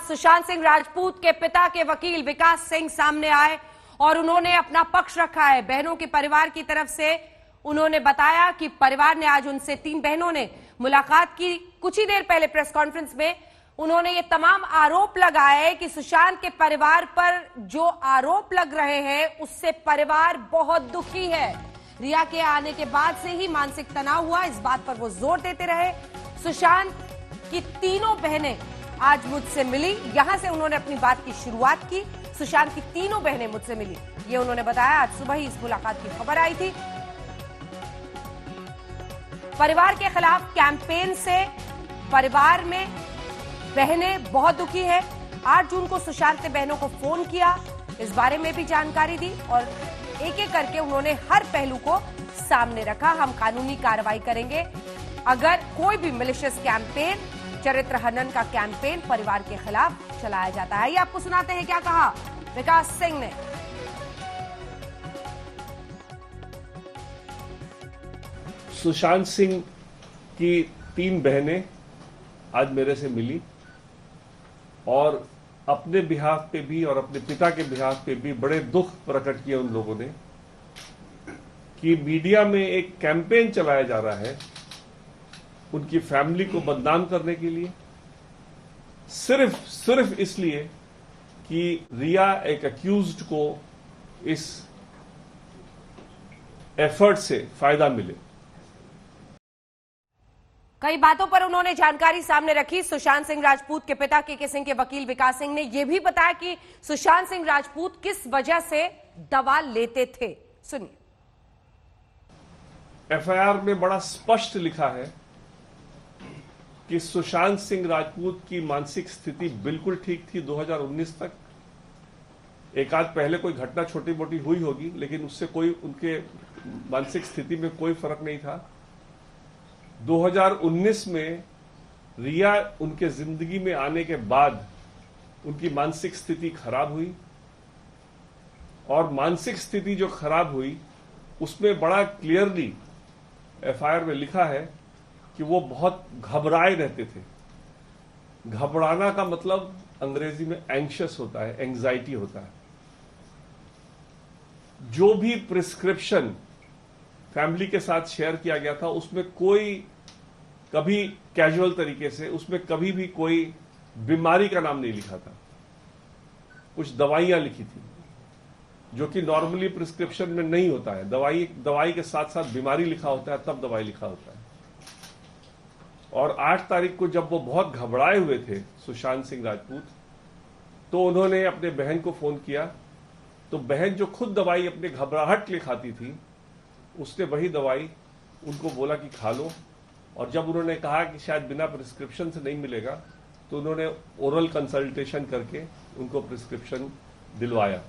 सुशांत सिंह राजपूत के पिता के वकील विकास सिंह सामने आए और उन्होंने अपना पक्ष रखा है। बहनों के परिवार की तरफ से उन्होंने बताया कि परिवार ने आज उनसे 3 बहनों ने मुलाकात की। कुछ ही देर पहले प्रेस कॉन्फ्रेंस में उन्होंने ये तमाम आरोप लगाए कि सुशांत के परिवार पर जो आरोप लग रहे हैं उससे परिवार बहुत दुखी है। रिया के आने के बाद से ही मानसिक तनाव हुआ, इस बात पर वो जोर देते रहे। सुशांत की तीनों बहनें आज मुझसे मिली, यहां से उन्होंने अपनी बात की शुरुआत की। सुशांत की तीनों बहनें मुझसे मिली, ये उन्होंने बताया। आज सुबह ही इस मुलाकात की खबर आई थी। परिवार के खिलाफ कैंपेन से परिवार में बहनें बहुत दुखी है। 8 जून को सुशांत ने बहनों को फोन किया, इस बारे में भी जानकारी दी और एक एक करके उन्होंने हर पहलू को सामने रखा। हम कानूनी कार्रवाई करेंगे अगर कोई भी मिलिशियस कैंपेन, चरित्र हनन का कैंपेन परिवार के खिलाफ चलाया जाता है। ये आपको सुनाते हैं क्या कहा विकास सिंह ने। सुशांत सिंह की 3 बहनें आज मेरे से मिली और अपने बिहाफ पे भी और अपने पिता के बिहाफ पे भी बड़े दुख प्रकट किए उन लोगों ने कि मीडिया में एक कैंपेन चलाया जा रहा है उनकी फैमिली को बदनाम करने के लिए, सिर्फ इसलिए कि रिया एक अक्यूज्ड को इस एफर्ट से फायदा मिले। कई बातों पर उन्होंने जानकारी सामने रखी। सुशांत सिंह राजपूत के पिता के सिंह के वकील विकास सिंह ने यह भी बताया कि सुशांत सिंह राजपूत किस वजह से दवा लेते थे। सुनिए। एफआईआर में बड़ा स्पष्ट लिखा है कि सुशांत सिंह राजपूत की मानसिक स्थिति बिल्कुल ठीक थी 2019 तक। एक आध पहले कोई घटना छोटी मोटी हुई होगी, लेकिन उससे कोई उनके मानसिक स्थिति में कोई फर्क नहीं था। 2019 में रिया उनके जिंदगी में आने के बाद उनकी मानसिक स्थिति खराब हुई और मानसिक स्थिति जो खराब हुई उसमें बड़ा क्लियरली एफआईआर में लिखा है कि वो बहुत घबराए रहते थे। घबराना का मतलब अंग्रेजी में एंग्शियस होता है, एंग्जाइटी होता है। जो भी प्रिस्क्रिप्शन फैमिली के साथ शेयर किया गया था उसमें कोई कभी कैजुअल तरीके से उसमें कभी भी कोई बीमारी का नाम नहीं लिखा था। कुछ दवाइयां लिखी थी जो कि नॉर्मली प्रिस्क्रिप्शन में नहीं होता है। दवाई के साथ साथ बीमारी लिखा होता है, तब दवाई लिखा होता है। और 8 तारीख को जब वो बहुत घबराए हुए थे सुशांत सिंह राजपूत, तो उन्होंने अपने बहन को फोन किया। तो बहन जो खुद दवाई अपने घबराहट के लिए खाती थी, उसने वही दवाई उनको बोला कि खा लो। और जब उन्होंने कहा कि शायद बिना प्रिस्क्रिप्शन से नहीं मिलेगा, तो उन्होंने ओरल कंसल्टेशन करके उनको प्रिस्क्रिप्शन दिलवाया।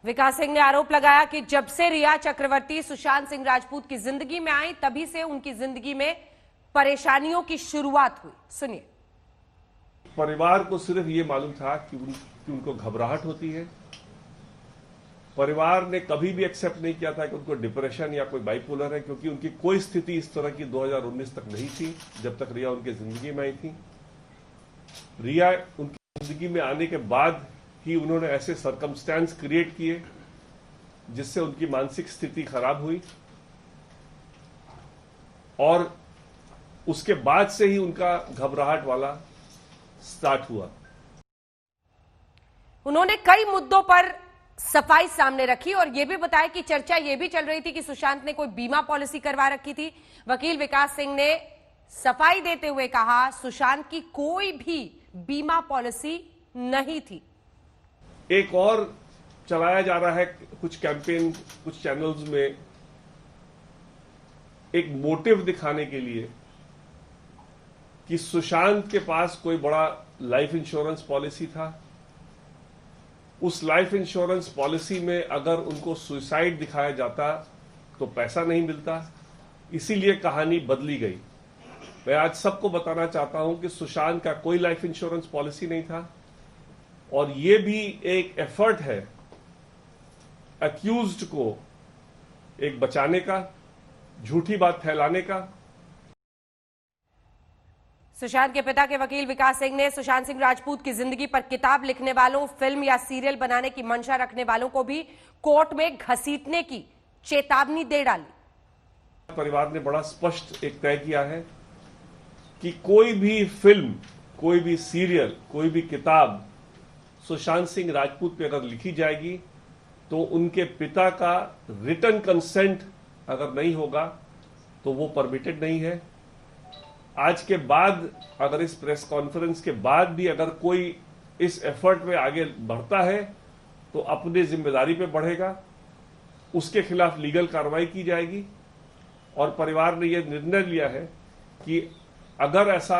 विकास सिंह ने आरोप लगाया कि जब से रिया चक्रवर्ती सुशांत सिंह राजपूत की जिंदगी में आई, तभी से उनकी जिंदगी में परेशानियों की शुरुआत हुई। सुनिए। परिवार को सिर्फ ये मालूम था कि उनको घबराहट होती है। परिवार ने कभी भी एक्सेप्ट नहीं किया था कि उनको डिप्रेशन या कोई बाइपोलर है, क्योंकि उनकी कोई स्थिति इस तरह की 2019 तक नहीं थी जब तक रिया उनकी जिंदगी में आई थी। रिया उनकी जिंदगी में आने के बाद ही उन्होंने ऐसे सर्कमस्टेंस क्रिएट किए जिससे उनकी मानसिक स्थिति खराब हुई और उसके बाद से ही उनका घबराहट वाला स्टार्ट हुआ। उन्होंने कई मुद्दों पर सफाई सामने रखी और यह भी बताया कि चर्चा यह भी चल रही थी कि सुशांत ने कोई बीमा पॉलिसी करवा रखी थी। वकील विकास सिंह ने सफाई देते हुए कहा सुशांत की कोई भी बीमा पॉलिसी नहीं थी। एक और चलाया जा रहा है कुछ कैंपेन, कुछ चैनल्स में एक मोटिव दिखाने के लिए कि सुशांत के पास कोई बड़ा लाइफ इंश्योरेंस पॉलिसी था। उस लाइफ इंश्योरेंस पॉलिसी में अगर उनको सुसाइड दिखाया जाता तो पैसा नहीं मिलता, इसीलिए कहानी बदली गई। मैं आज सबको बताना चाहता हूं कि सुशांत का कोई लाइफ इंश्योरेंस पॉलिसी नहीं था और यह भी एक एफर्ट है अक्यूज्ड को एक बचाने का, झूठी बात फैलाने का। सुशांत के पिता के वकील विकास सिंह ने सुशांत सिंह राजपूत की जिंदगी पर किताब लिखने वालों, फिल्म या सीरियल बनाने की मंशा रखने वालों को भी कोर्ट में घसीटने की चेतावनी दे डाली। परिवार ने बड़ा स्पष्ट एक तय किया है कि कोई भी फिल्म, कोई भी सीरियल, कोई भी किताब सुशांत सिंह राजपूत पे अगर लिखी जाएगी तो उनके पिता का रिटन कंसेंट अगर नहीं होगा तो वो परमिटेड नहीं है। आज के बाद अगर इस प्रेस कॉन्फ्रेंस के बाद भी अगर कोई इस एफर्ट में आगे बढ़ता है तो अपनी जिम्मेदारी पे बढ़ेगा, उसके खिलाफ लीगल कार्रवाई की जाएगी। और परिवार ने यह निर्णय लिया है कि अगर ऐसा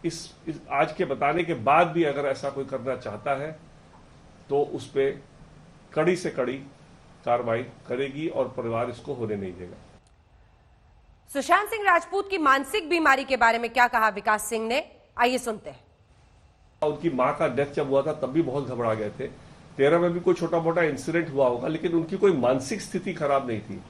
इस आज के बताने के बाद भी अगर ऐसा कोई करना चाहता है तो उस पर कड़ी से कड़ी कार्रवाई करेगी और परिवार इसको होने नहीं देगा। सुशांत सिंह राजपूत की मानसिक बीमारी के बारे में क्या कहा विकास सिंह ने, आइए सुनते हैं। उनकी मां का डेथ जब हुआ था तब भी बहुत घबरा गए थे। 13 में भी कोई छोटा मोटा इंसिडेंट हुआ होगा, लेकिन उनकी कोई मानसिक स्थिति खराब नहीं थी।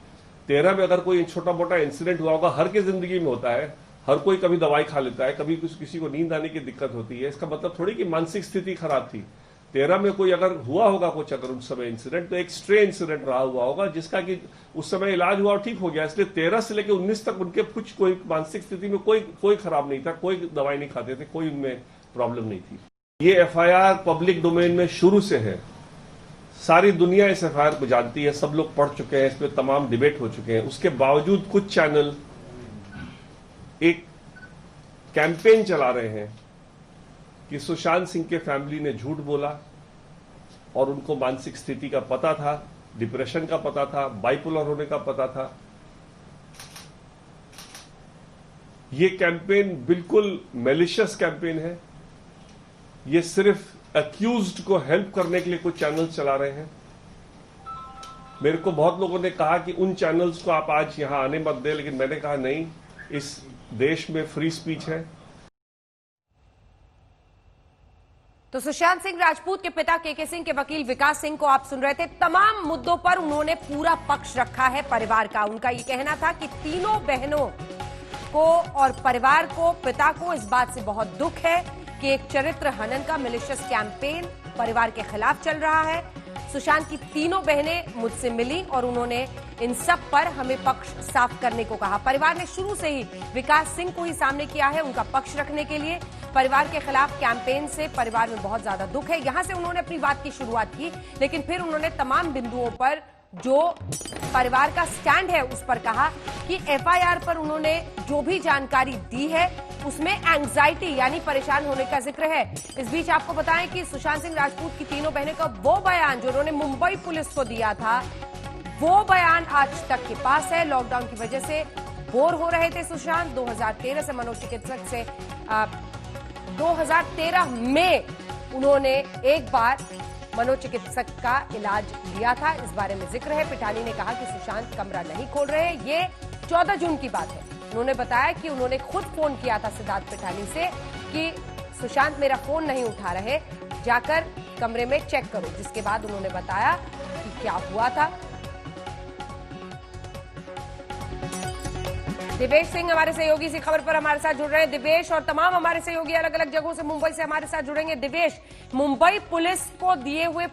13 में अगर कोई छोटा मोटा इंसिडेंट हुआ होगा, हर की जिंदगी में होता है, हर कोई कभी दवाई खा लेता है, कभी किसी को नींद आने की दिक्कत होती है। इसका मतलब थोड़ी कि मानसिक स्थिति खराब थी। 13 में कोई अगर हुआ होगा कुछ अगर उस समय इंसिडेंट, तो एक स्ट्रे इंसिडेंट रहा हुआ होगा जिसका कि उस समय इलाज हुआ और ठीक हो गया। इसलिए 13 से लेकर 19 तक उनके कुछ कोई मानसिक स्थिति में कोई खराब नहीं था, कोई दवाई नहीं खाते थे, कोई उनमें प्रॉब्लम नहीं थी। ये एफआईआर पब्लिक डोमेन में शुरू से है, सारी दुनिया इस एफआईआर को जानती है, सब लोग पढ़ चुके हैं, इस पर तमाम डिबेट हो चुके हैं। उसके बावजूद कुछ चैनल एक कैंपेन चला रहे हैं कि सुशांत सिंह के फैमिली ने झूठ बोला और उनको मानसिक स्थिति का पता था, डिप्रेशन का पता था, बाइपोलर होने का पता था। ये कैंपेन बिल्कुल मैलिशियस कैंपेन है। ये सिर्फ अक्यूज्ड को हेल्प करने के लिए कुछ चैनल्स चला रहे हैं। मेरे को बहुत लोगों ने कहा कि उन चैनल्स को आप आज यहां आने मत दें, लेकिन मैंने कहा नहीं, इस देश में फ्री स्पीच है। तो सुशांत सिंह राजपूत के पिता के सिंह के वकील विकास सिंह को आप सुन रहे थे। तमाम मुद्दों पर उन्होंने पूरा पक्ष रखा है परिवार का। उनका ये कहना था कि तीनों बहनों को और परिवार को, पिता को इस बात से बहुत दुख है कि एक चरित्र हनन का मैलिशियस कैंपेन परिवार के खिलाफ चल रहा है। सुशांत की तीनों बहनें मुझसे मिली और उन्होंने इन सब पर हमें पक्ष साफ करने को कहा। परिवार ने शुरू से ही विकास सिंह को ही सामने किया है उनका पक्ष रखने के लिए। परिवार के खिलाफ कैंपेन से परिवार में बहुत ज्यादा दुख है। यहां से उन्होंने अपनी बात की शुरुआत की, लेकिन फिर उन्होंने तमाम बिंदुओं पर जो परिवार का स्टैंड है उस पर कहा कि एफआईआर पर उन्होंने जो भी जानकारी दी है उसमें एंग्जाइटी यानी परेशान होने का जिक्र है। इस बीच आपको बताएं कि सुशांत सिंह राजपूत की तीनों बहनों का वो बयान जो उन्होंने मुंबई पुलिस को दिया था, वो बयान आज तक के पास है। लॉकडाउन की वजह से बोर हो रहे थे सुशांत। 2013 से मनोचिकित्सक से 2013 में उन्होंने एक बार मनोचिकित्सक का इलाज लिया था। इस बारे में जिक्र है। पिठानी ने कहा कि सुशांत कमरा नहीं खोल रहे। ये 14 जून की बात है। उन्होंने बताया कि उन्होंने खुद फोन किया था सिद्धार्थ पिठानी से कि सुशांत मेरा फोन नहीं उठा रहे, जाकर कमरे में चेक करो। जिसके बाद उन्होंने बताया कि क्या हुआ था। दिवेश सिंह हमारे सहयोगी इसी खबर पर हमारे साथ जुड़ रहे हैं। दिवेश और तमाम हमारे सहयोगी अलग अलग जगहों से मुंबई से हमारे साथ जुड़ेंगे। दिवेश, मुंबई पुलिस को दिए हुए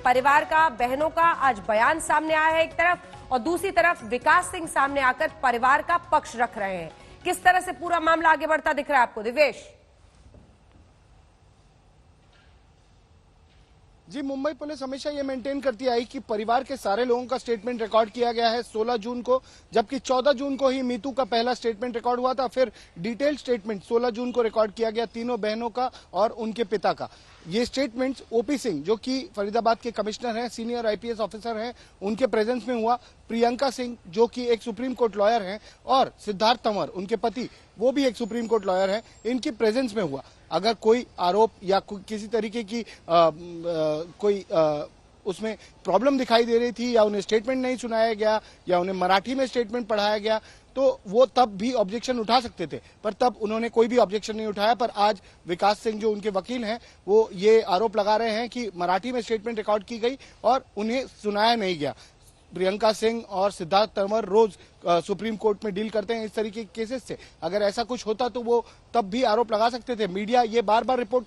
परिवार का, बहनों का आज बयान सामने आया है एक तरफ, और दूसरी तरफ विकास सिंह सामने आकर परिवार का पक्ष रख रहे हैं। किस तरह से पूरा मामला आगे बढ़ता दिख रहा है आपको दिवेश? जी, मुंबई पुलिस हमेशा ये मेंटेन करती आई कि परिवार के सारे लोगों का स्टेटमेंट रिकॉर्ड किया गया है 16 जून को, जबकि 14 जून को ही मीतू का पहला स्टेटमेंट रिकॉर्ड हुआ था। फिर डिटेल स्टेटमेंट 16 जून को रिकॉर्ड किया गया तीनों बहनों का और उनके पिता का। ये स्टेटमेंट्स ओपी सिंह जो कि फरीदाबाद के कमिश्नर हैं, सीनियर आईपीएस ऑफिसर हैं, उनके प्रेजेंस में हुआ। प्रियंका सिंह जो कि एक सुप्रीम कोर्ट लॉयर हैं और सिद्धार्थ तंवर उनके पति वो भी एक सुप्रीम कोर्ट लॉयर हैं, इनकी प्रेजेंस में हुआ। अगर कोई आरोप या किसी तरीके की उसमें प्रॉब्लम दिखाई दे रही थी या उन्हें स्टेटमेंट नहीं सुनाया गया या उन्हें मराठी में स्टेटमेंट पढ़ाया गया तो वो तब भी ऑब्जेक्शन उठा सकते थे, पर तब उन्होंने कोई भी ऑब्जेक्शन नहीं उठाया। पर आज विकास सिंह जो उनके वकील हैं वो ये आरोप लगा रहे हैं कि मराठी में स्टेटमेंट रिकॉर्ड की गई और उन्हें सुनाया नहीं गया। प्रियंका सिंह और सिद्धार्थ तंवर रोज सुप्रीम कोर्ट में डील करते हैं इस तरीके के केसेस से। अगर ऐसा कुछ होता तो वो तब भी आरोप लगा सकते थे। मीडिया ये बार बार रिपोर्ट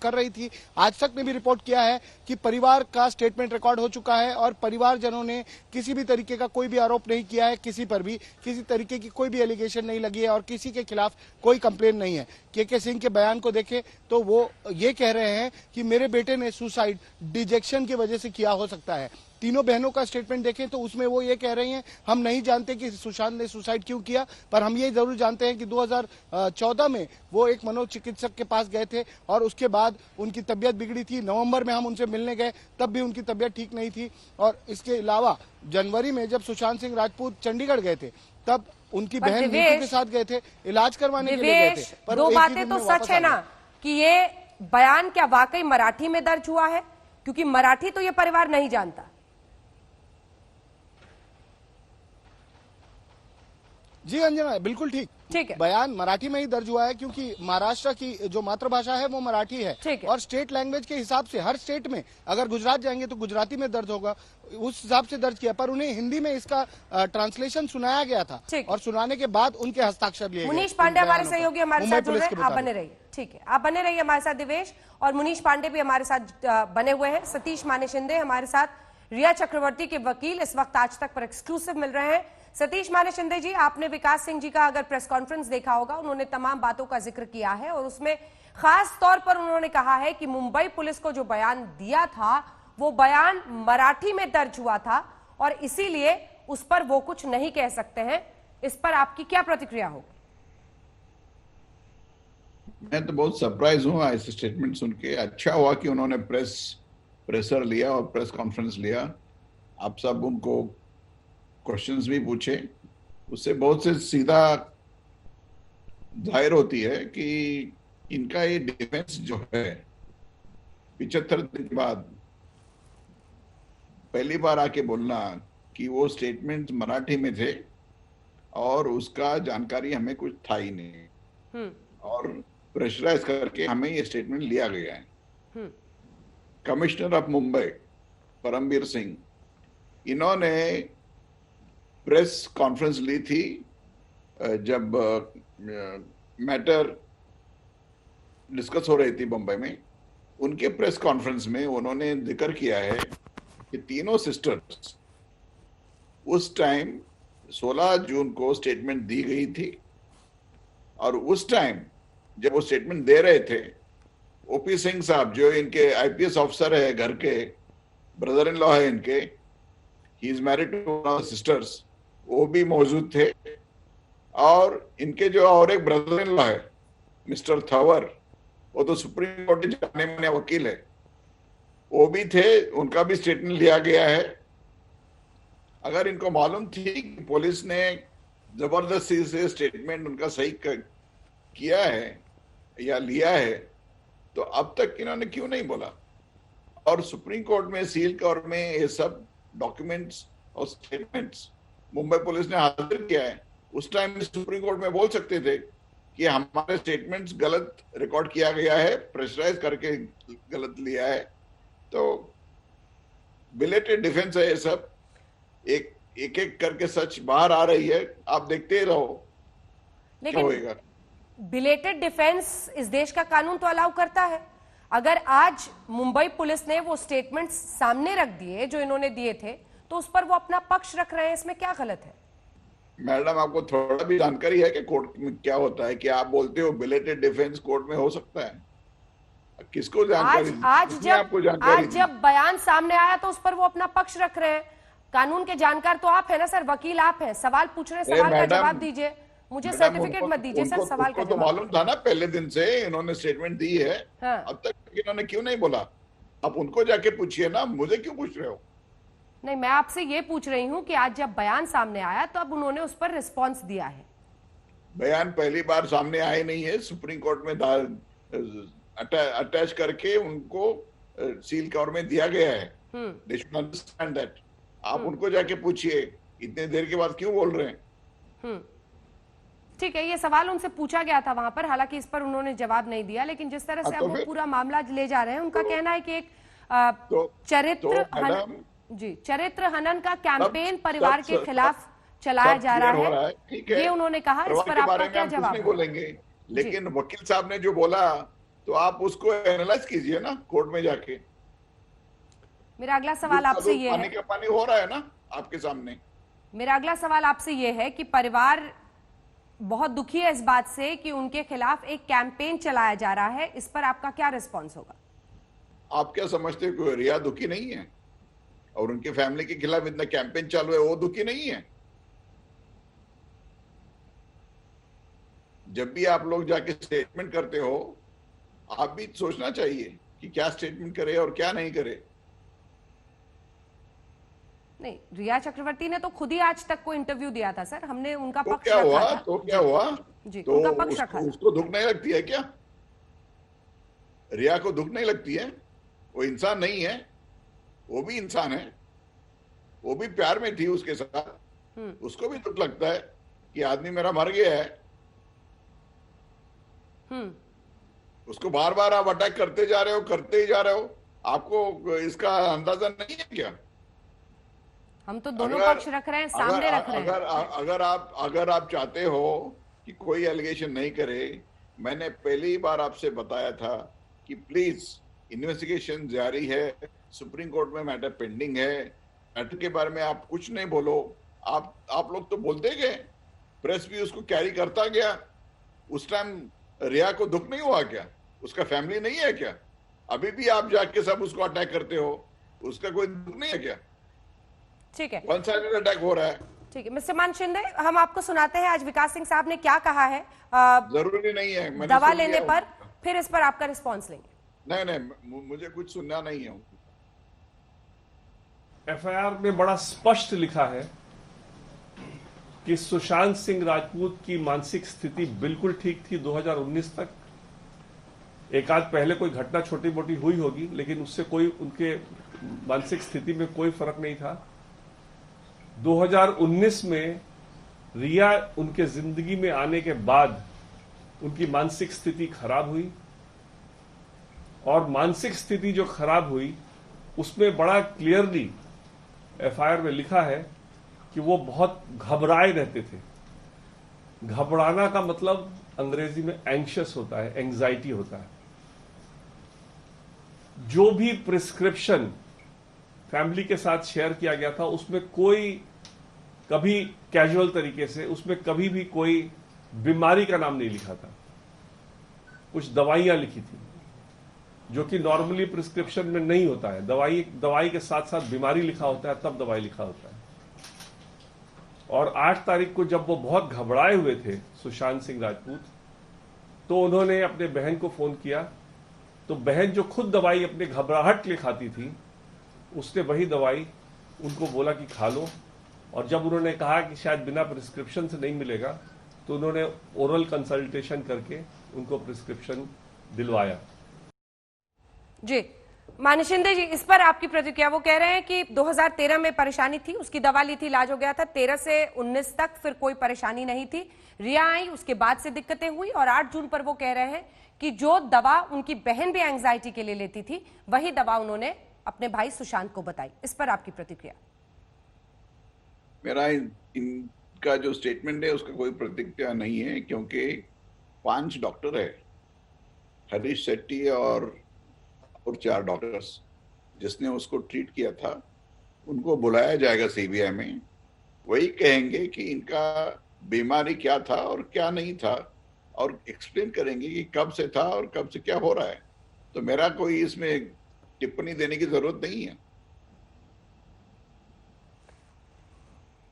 कर रही थी, आज तक ने भी रिपोर्ट किया है कि परिवार का स्टेटमेंट रिकॉर्ड हो चुका है और परिवारजनों ने किसी भी तरीके का कोई भी आरोप नहीं किया है, किसी पर भी किसी तरीके की कोई भी एलिगेशन नहीं लगी है और किसी के खिलाफ कोई कंप्लेन नहीं है। के सिंह के बयान को देखें तो वो ये कह रहे हैं कि मेरे बेटे ने सुसाइड डिजेक्शन की वजह से किया हो सकता है। तीनों बहनों का स्टेटमेंट देखें तो उसमें वो ये कह रही हैं हम नहीं जानते कि सुशांत ने सुसाइड क्यों किया, पर हम ये जरूर जानते हैं कि 2014 में वो एक मनोचिकित्सक के पास गए थे और उसके बाद उनकी तबीयत बिगड़ी थी। नवंबर में हम उनसे मिलने गए तब भी उनकी तबीयत ठीक नहीं थी और इसके अलावा जनवरी में जब सुशांत सिंह राजपूत चंडीगढ़ गए थे तब उनकी बहन नीतू के साथ गए थे, इलाज करवाने के लिए गए थे। पर दो बातें तो सच है ना कि ये बयान क्या वाकई मराठी में दर्ज हुआ है, क्योंकि मराठी तो ये परिवार नहीं जानता। जी अंजना, बिल्कुल ठीक है। बयान मराठी में ही दर्ज हुआ है क्योंकि महाराष्ट्र की जो मातृभाषा है वो मराठी है और स्टेट लैंग्वेज के हिसाब से हर स्टेट में अगर गुजरात जाएंगे तो गुजराती में दर्ज होगा, उस हिसाब से दर्ज किया। पर उन्हें हिंदी में इसका ट्रांसलेशन सुनाया गया था और सुनाने के बाद उनके हस्ताक्षर लिए गए। मुनीष पांडे हमारे सहयोगी हमारे साथ जुड़ रहे हैं, आप बने रहिए। ठीक है, आप बने रहिए हमारे साथ दिवेश, और मुनीष पांडे भी हमारे साथ बने हुए हैं। सतीश माने शिंदे हमारे साथ, रिया चक्रवर्ती के वकील इस वक्त आज तक पर एक्सक्लूसिव मिल रहे हैं। सतीश माने शिंदे जी, आपने विकास सिंह जी का अगर प्रेस कॉन्फ्रेंस देखा होगा, उन्होंने तमाम बातों का जिक्र किया है और उसमें खास तौर पर उन्होंने कहा है कि मुंबई पुलिस को जो बयान दिया था वो बयान मराठी में दर्ज हुआ था और इसीलिए उस पर वो कुछ नहीं कह सकते हैं। इस पर आपकी क्या प्रतिक्रिया होगी? मैं तो बहुत सरप्राइज हूँ ऐसे स्टेटमेंट सुन के। अच्छा हुआ कि उन्होंने प्रेशर लिया और प्रेस कॉन्फ्रेंस लिया। आप सब उनको क्वेश्चंस भी पूछे, उससे बहुत से सीधा जाहिर होती है कि इनका ये डिफेंस जो है 75 दिन के बाद पहली बार आके बोलना कि वो स्टेटमेंट मराठी में थे और उसका जानकारी हमें कुछ था ही नहीं और प्रेशराइज करके हमें ये स्टेटमेंट लिया गया है। कमिश्नर ऑफ मुंबई परमबीर सिंह, इन्होंने प्रेस कॉन्फ्रेंस ली थी जब मैटर डिस्कस हो रही थी बम्बई में। उनके प्रेस कॉन्फ्रेंस में उन्होंने जिक्र किया है कि तीनों सिस्टर्स उस टाइम 16 जून को स्टेटमेंट दी गई थी और उस टाइम जब वो स्टेटमेंट दे रहे थे, ओपी सिंह साहब जो इनके आईपीएस ऑफिसर है, घर के ब्रदर इन लॉ है इनके, he is married two sisters, वो भी मौजूद थे। और इनके जो और एक ब्रदर इन लॉ है मिस्टर थवर, वो तो सुप्रीम कोर्ट के जाने माने वकील है, वो भी थे, उनका भी स्टेटमेंट लिया गया है। अगर इनको मालूम थी कि पुलिस ने जबरदस्ती से स्टेटमेंट उनका सही किया है या लिया है तो अब तक इन्होंने क्यों नहीं बोला? और सुप्रीम कोर्ट में सील कवर में ये सब डॉक्यूमेंट्स और स्टेटमेंट्स मुंबई पुलिस ने हाजिर किया है। उस टाइम में सुप्रीम कोर्ट में बोल सकते थे कि हमारे स्टेटमेंट्स गलत रिकॉर्ड किया गया है, प्रेशराइज करके गलत लिया है। तो बिलेटेड डिफेंस है ये सब, एक एक करके सच बाहर आ रही है, आप देखते ही रहो क्या होएगा। बिलेटेड डिफेंस इस देश का कानून तो अलाउ करता है। अगर आज मुंबई पुलिस ने वो स्टेटमेंट्स सामने रख दिए जो इन्होंने दिए थे तो उस पर वो अपना पक्ष रख रहे हैं, इसमें क्या गलत है? मैडम, आपको थोड़ा भी जानकारी है कि कोर्ट में क्या होता है? कि आप बोलते हो बिलेटेड डिफेंस कोर्ट में हो सकता है? किसको जानकारी? आज जब बयान सामने आया तो उस पर वो अपना पक्ष रख रहे हैं। कानून के जानकार तो आप है ना सर, वकील आप हैं, सवाल पूछ रहे हैं, सवाल का जवाब दीजिए, मुझे सर्टिफिकेट मत दीजिए सर, सवाल का जवाब। तो मालूम था ना पहले दिन से इन्होंने स्टेटमेंट दी है, हाँ। अब तक इन्होंने क्यों नहीं बोला? आप उनको जाके पूछिए ना, मुझे क्यों पूछ रहे हो? नहीं, मैं आपसे ये पूछ रही हूँ कि आज जब बयान सामने आया तो अब उन्होंने उस पर रिस्पॉन्स दिया है। बयान पहली बार सामने आए नहीं है, सुप्रीम कोर्ट में अटैच करके उनको सील कवर में दिया गया है। They should understand that. आप उनको जाके पूछिए इतने देर के बाद क्यों बोल रहे हैं। ठीक है, ये सवाल उनसे पूछा गया था वहां पर, हालांकि इस पर उन्होंने जवाब नहीं दिया, लेकिन जिस तरह से वो पूरा मामला ले जा रहे हैं, उनका कहना है कि एक चरित्र जी, चरित्र हनन का कैंपेन परिवार के सब खिलाफ चलाया जा रहा क्लियर हो रहा है, है, ठीक है। ये उन्होंने कहा। इस परिवार पर के आपका बारे में क्या हम कुछ जवाब नहीं है? बोलेंगे, लेकिन वकील साहब ने जो बोला तो आप उसको एनालाइज कीजिए ना कोर्ट में जाके। मेरा अगला सवाल दूध का आपसे दूध, ये पानी है, का पानी हो रहा है ना आपके सामने। मेरा अगला सवाल आपसे ये है कि परिवार बहुत दुखी है इस बात से कि उनके खिलाफ एक कैंपेन चलाया जा रहा है, इस पर आपका क्या रिस्पॉन्स होगा? आप क्या समझते हो कि रिया दुखी नहीं है और उनके फैमिली के खिलाफ इतना कैंपेन चालू है, वो दुखी नहीं है? जब भी आप लोग जाके स्टेटमेंट करते हो, आप भी सोचना चाहिए कि क्या स्टेटमेंट करे और क्या नहीं करे। नहीं, रिया चक्रवर्ती ने तो खुद ही आज तक को इंटरव्यू दिया था सर, हमने उनका तो पक्ष क्या हुआ? रखा था। तो क्या हुआ? जी, तो उनका पक्ष रखा था। उसको दुख नहीं लगती है क्या? रिया को दुख नहीं लगती है? वो इंसान नहीं है? वो भी इंसान है, वो भी प्यार में थी उसके साथ, उसको भी दुख लगता है कि आदमी मेरा मर गया है। उसको बार बार आप अटैक करते जा रहे हो, करते ही जा रहे हो। आपको इसका अंदाजा नहीं है क्या? हम तो दोनों पक्ष रख रहे हैं, सामने रख रहे हैं। अगर आप चाहते हो कि कोई एलिगेशन नहीं करे, मैंने पहली बार आपसे बताया था कि प्लीज इन्वेस्टिगेशन जारी है, सुप्रीम कोर्ट में मैटर पेंडिंग है, मैटर के बारे में आप कुछ नहीं बोलो। आप लोग तो बोलते गए, प्रेस भी उसको कैरी करता गया। उस टाइम रिया को दुख नहीं हुआ क्या? उसका फैमिली नहीं है क्या? अभी भी आप जाके सब उसको अटैक करते हो, उसका कोई दुख नहीं है क्या? ठीक है, वन साइडेड अटैक हो रहा है। ठीक है मिस्टर मान शिंदे, हम आपको सुनाते हैं आज विकास सिंह साहब ने क्या कहा है जरूरी नहीं है, मैंने दवा सुन लेने लिया पर, उनका। फिर इस पर आपका रिस्पॉन्स लेंगे। नहीं, मुझे कुछ सुनना नहीं है। एफआईआर में बड़ा स्पष्ट लिखा है कि सुशांत सिंह राजपूत की मानसिक स्थिति बिल्कुल ठीक थी 2019 तक। एक आध पहले कोई घटना छोटी मोटी हुई होगी, लेकिन उससे कोई उनके मानसिक स्थिति में कोई फर्क नहीं था। 2019 में रिया उनके जिंदगी में आने के बाद उनकी मानसिक स्थिति खराब हुई, और मानसिक स्थिति जो खराब हुई उसमें बड़ा क्लियरली एफआईआर में लिखा है कि वो बहुत घबराए रहते थे। घबराना का मतलब अंग्रेजी में एंग्शियस होता है, एंग्जाइटी होता है। जो भी प्रिस्क्रिप्शन फैमिली के साथ शेयर किया गया था उसमें कोई कभी कैजुअल तरीके से उसमें कभी भी कोई बीमारी का नाम नहीं लिखा था। कुछ दवाइयां लिखी थी जो कि नॉर्मली प्रिस्क्रिप्शन में नहीं होता है। दवाई के साथ साथ बीमारी लिखा होता है, तब दवाई लिखा होता है। और 8 तारीख को जब वो बहुत घबराए हुए थे सुशांत सिंह राजपूत, तो उन्होंने अपने बहन को फोन किया। तो बहन जो खुद दवाई अपने घबराहट के लिए खाती थी, उसने वही दवाई उनको बोला कि खा लो। और जब उन्होंने कहा कि शायद बिना प्रिस्क्रिप्शन से नहीं मिलेगा, तो उन्होंने ओरल कंसल्टेशन करके उनको प्रिस्क्रिप्शन दिलवाया। जी, माननीय शिंदे जी, इस पर आपकी प्रतिक्रिया। वो कह रहे हैं कि 2013 में परेशानी थी, उसकी दवा ली थी, इलाज हो गया था। 13 से 19 तक फिर कोई परेशानी नहीं थी। रिया आई, उसके बाद से दिक्कतें हुई, और 8 जून पर वो कह रहे हैं कि जो दवा उनकी बहन भी एंग्जाइटी के लिए लेती थी, वही दवा उन्होंने अपने भाई सुशांत को बताई। इस पर आपकी प्रतिक्रिया? मेरा इनका जो स्टेटमेंट है उसका कोई प्रतिक्रिया नहीं है, क्योंकि 5 डॉक्टर है, हरीश शेट्टी और 4 डॉक्टर्स जिसने उसको ट्रीट किया था, उनको बुलाया जाएगा सीबीआई में। वही कहेंगे कि इनका बीमारी क्या था और क्या नहीं था, और एक्सप्लेन करेंगे कि कब से था और कब से क्या हो रहा है। तो मेरा कोई इसमें टिप्पणी देने की जरूरत नहीं है।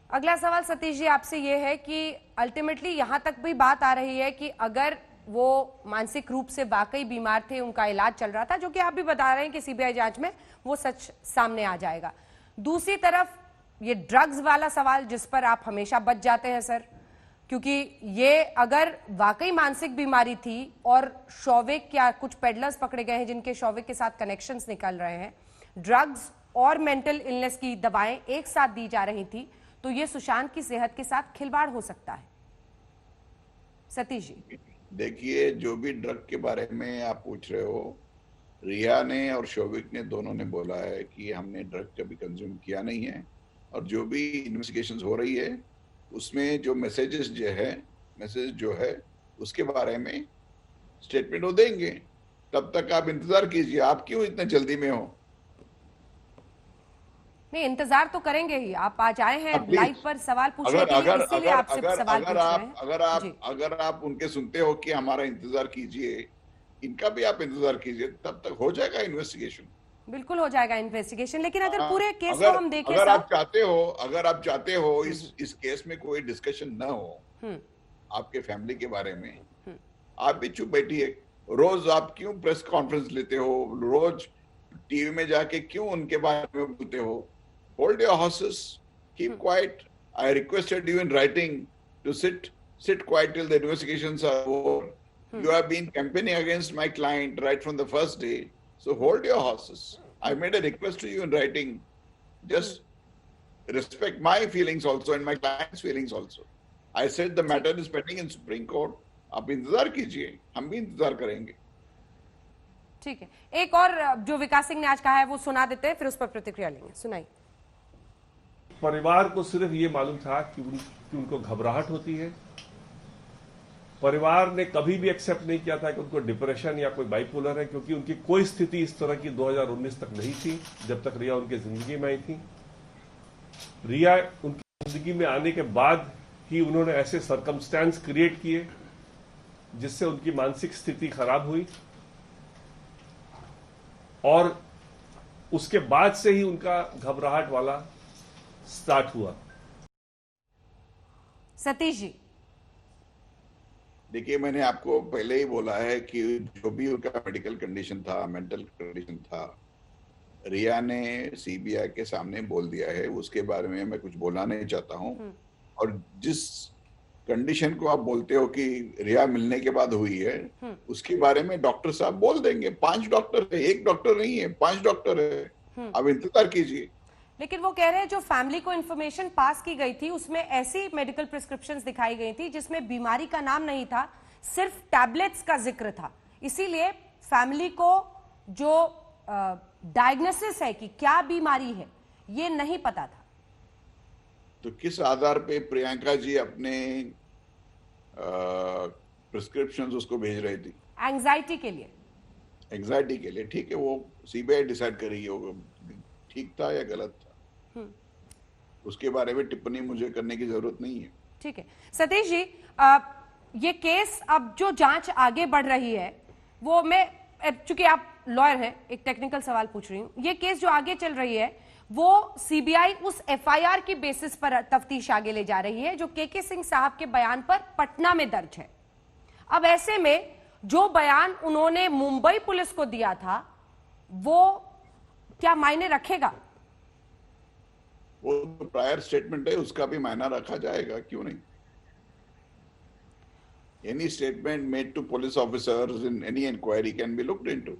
अगला सवाल सतीश जी आपसे ये है कि अल्टीमेटली यहां तक भी बात आ रही है कि अगर वो मानसिक रूप से वाकई बीमार थे, उनका इलाज चल रहा था, जो कि आप भी बता रहे हैं कि सीबीआई जांच में वो सच सामने आ जाएगा। दूसरी तरफ ये ड्रग्स वाला सवाल, जिस पर आप हमेशा बच जाते हैं सर, क्योंकि ये अगर वाकई मानसिक बीमारी थी और शौविक या कुछ पेडलर्स पकड़े गए हैं जिनके शौविक के साथ कनेक्शंस निकल रहे हैं, ड्रग्स और मेंटल इलनेस की दवाएं एक साथ दी जा रही थी, तो ये सुशांत की सेहत के साथ खिलवाड़ हो सकता है। सतीश जी, देखिए, जो भी ड्रग के बारे में आप पूछ रहे हो, रिया ने और शोभिक ने दोनों ने बोला है कि हमने ड्रग कभी कंज्यूम किया नहीं है, और जो भी इन्वेस्टिगेशंस हो रही है उसमें जो मैसेज जो है उसके बारे में स्टेटमेंट वो देंगे। तब तक आप इंतजार कीजिए। आप क्यों इतने जल्दी में हो? नहीं, इंतजार तो करेंगे ही। आप आज आए हैं प्लीज, लाइव पर सवाल पूछने के लिए, इसीलिए आपसे सवाल पूछ रहे हैं। अगर आप उनके सुनते हो कि हमारा इंतजार कीजिए, इनका भी आप इंतजार कीजिए, तब तक हो जाएगा इन्वेस्टिगेशन। बिल्कुल हो जाएगा इन्वेस्टिगेशन, लेकिन अगर पूरे केस को हम देखें, अगर आप चाहते हो इस केस में कोई डिस्कशन ना हो आपके फैमिली के बारे में, आप भी चुप बैठिए। रोज आप क्यों प्रेस कॉन्फ्रेंस लेते हो? रोज टीवी में जाके क्यों उनके बारे में बोलते हो? Hold your horses, keep quiet. I requested you in writing to sit quiet till the investigations are over. You have been campaigning against my client right from the first day. So hold your horses. I made a request to you in writing. Just respect my feelings also and my client's feelings also. I said the matter is pending in Supreme Court. आप इंतजार कीजिए, हम भी इंतजार करेंगे। ठीक है, एक और जो विकास सिंह ने आज कहा है वो सुना देते हैं, फिर उस पर प्रतिक्रिया लेंगे। सुनाइए। परिवार को सिर्फ ये मालूम था कि उनको घबराहट होती है। परिवार ने कभी भी एक्सेप्ट नहीं किया था कि उनको डिप्रेशन या कोई बाइपोलर है, क्योंकि उनकी कोई स्थिति इस तरह की 2019 तक नहीं थी, जब तक रिया उनकी जिंदगी में आई थी। रिया उनकी जिंदगी में आने के बाद ही उन्होंने ऐसे सर्कमस्टेंस क्रिएट किए जिससे उनकी मानसिक स्थिति खराब हुई, और उसके बाद से ही उनका घबराहट वाला स्टार्ट हुआ। सतीश जी, देखिए, मैंने आपको पहले ही बोला है कि जो भी उनका मेडिकल कंडीशन था, मेंटल कंडीशन था, रिया ने सीबीआई के सामने बोल दिया है। उसके बारे में मैं कुछ बोलना नहीं चाहता हूं। और जिस कंडीशन को आप बोलते हो कि रिया मिलने के बाद हुई है, उसके बारे में डॉक्टर साहब बोल देंगे। 5 डॉक्टर है, 1 डॉक्टर नहीं है, 5 डॉक्टर है। अब इंतजार कीजिए। लेकिन वो कह रहे हैं जो फैमिली को इन्फॉर्मेशन पास की गई थी उसमें ऐसी मेडिकल प्रिस्क्रिप्शंस दिखाई गई थी जिसमें बीमारी का नाम नहीं था, सिर्फ टैबलेट्स का जिक्र था। इसीलिए फैमिली को जो डायग्नोसिस है कि क्या बीमारी है ये नहीं पता था। तो किस आधार पे प्रियंका जी अपने प्रिस्क्रिप्शंस उसको भेज रही थी? एंजाइटी के लिए। एंजाइटी के लिए, ठीक है, वो सीबीआई डिसाइड करेगी वो ठीक था या गलत था। उसके बारे में टिप्पणी मुझे करने की जरूरत नहीं है। ठीक है सतीश जी, ये केस अब जो जांच आगे बढ़ रही है वो, मैं चूंकि आप लॉयर हैं, एक टेक्निकल सवाल पूछ रही हूं। ये केस जो आगे चल रही है वो सीबीआई उस एफआईआर की बेसिस पर तफ्तीश आगे ले जा रही है जो के सिंह साहब के बयान पर पटना में दर्ज है। अब ऐसे में जो बयान उन्होंने मुंबई पुलिस को दिया था वो क्या मायने रखेगा? वो प्रायर स्टेटमेंट है, उसका भी मायना रखा जाएगा, क्यों नहीं। Any statement made to police officers in any inquiry can be looked into.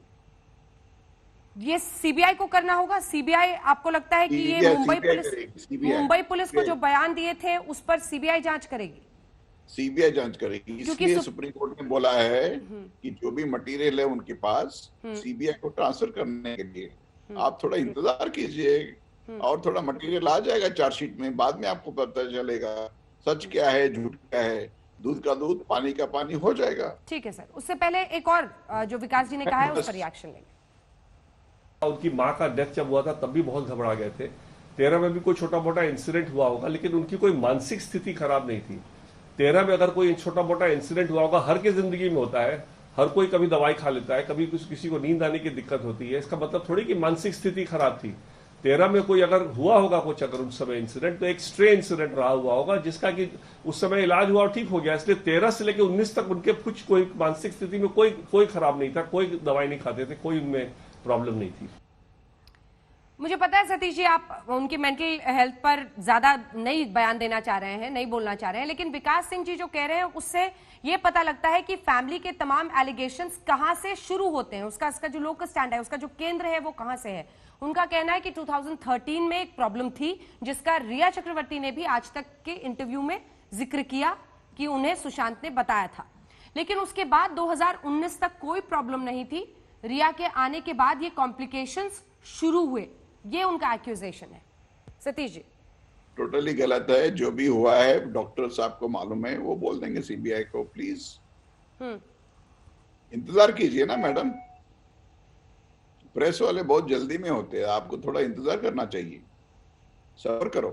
ये सीबीआई को करना होगा। सीबीआई, आपको लगता है कि ये मुंबई पुलिस को जो बयान दिए थे उस पर सीबीआई जांच करेगी? सीबीआई जांच करेगी, इसलिए सुप्रीम कोर्ट ने बोला है कि जो भी मटेरियल है उनके पास सीबीआई को ट्रांसफर करने के लिए आप थोड़ा इंतजार कीजिए, और थोड़ा मटेरियल आ जाएगा चार्जशीट में। बाद में आपको पता चलेगा सच क्या है, झूठ क्या है, दूध का दूध, पानी का पानी हो जाएगा। ठीक है सर, उससे पहले एक और जो विकास जी ने कहा है उस पर रिएक्शन लेंगे। उनकी माँ का डेथ जब हुआ था तब भी बहुत घबरा गए थे। 13 में भी कोई छोटा मोटा इंसिडेंट हुआ होगा, लेकिन उनकी कोई मानसिक स्थिति खराब नहीं थी। 13 में अगर कोई छोटा मोटा इंसिडेंट हुआ होगा, हर की जिंदगी में होता है, हर कोई कभी दवाई खा लेता है, कभी किसी को नींद आने की दिक्कत होती है। इसका मतलब थोड़ी कि मानसिक स्थिति खराब थी। 13 में कोई अगर हुआ होगा कुछ, अगर उस समय इंसिडेंट, तो एक स्ट्रे इंसिडेंट रहा हुआ होगा जिसका कि उस समय इलाज हुआ और ठीक हो गया। इसलिए 13 से लेकर 19 तक उनके कुछ कोई मानसिक स्थिति में कोई खराब नहीं था, कोई दवाई नहीं खाते थे, कोई उनमें प्रॉब्लम नहीं थी। मुझे पता है सतीश जी आप उनकी मेंटल हेल्थ पर ज्यादा नहीं बयान देना चाह रहे हैं, नहीं बोलना चाह रहे हैं, लेकिन विकास सिंह जी जो कह रहे हैं उससे ये पता लगता है कि फैमिली के तमाम एलिगेशंस कहां से शुरू होते हैं, उसका जो लोकल स्टैंड है, उसका जो केंद्र है वो कहां से है। उनका कहना है कि 2013 में एक प्रॉब्लम थी जिसका रिया चक्रवर्ती ने भी आज तक के इंटरव्यू में जिक्र किया कि उन्हें सुशांत ने बताया था, लेकिन उसके बाद 2019 तक कोई प्रॉब्लम नहीं थी। रिया के आने के बाद ये कॉम्प्लिकेशंस शुरू हुए, ये उनका एक्यूजेशन है। सतीश जी। टोटली गलत है। जो भी हुआ है डॉक्टर साहब को मालूम है, वो बोल देंगे सीबीआई को। प्लीज इंतजार कीजिए ना मैडम, प्रेस वाले बहुत जल्दी में होते हैं, आपको थोड़ा इंतजार करना चाहिए, सब्र करो।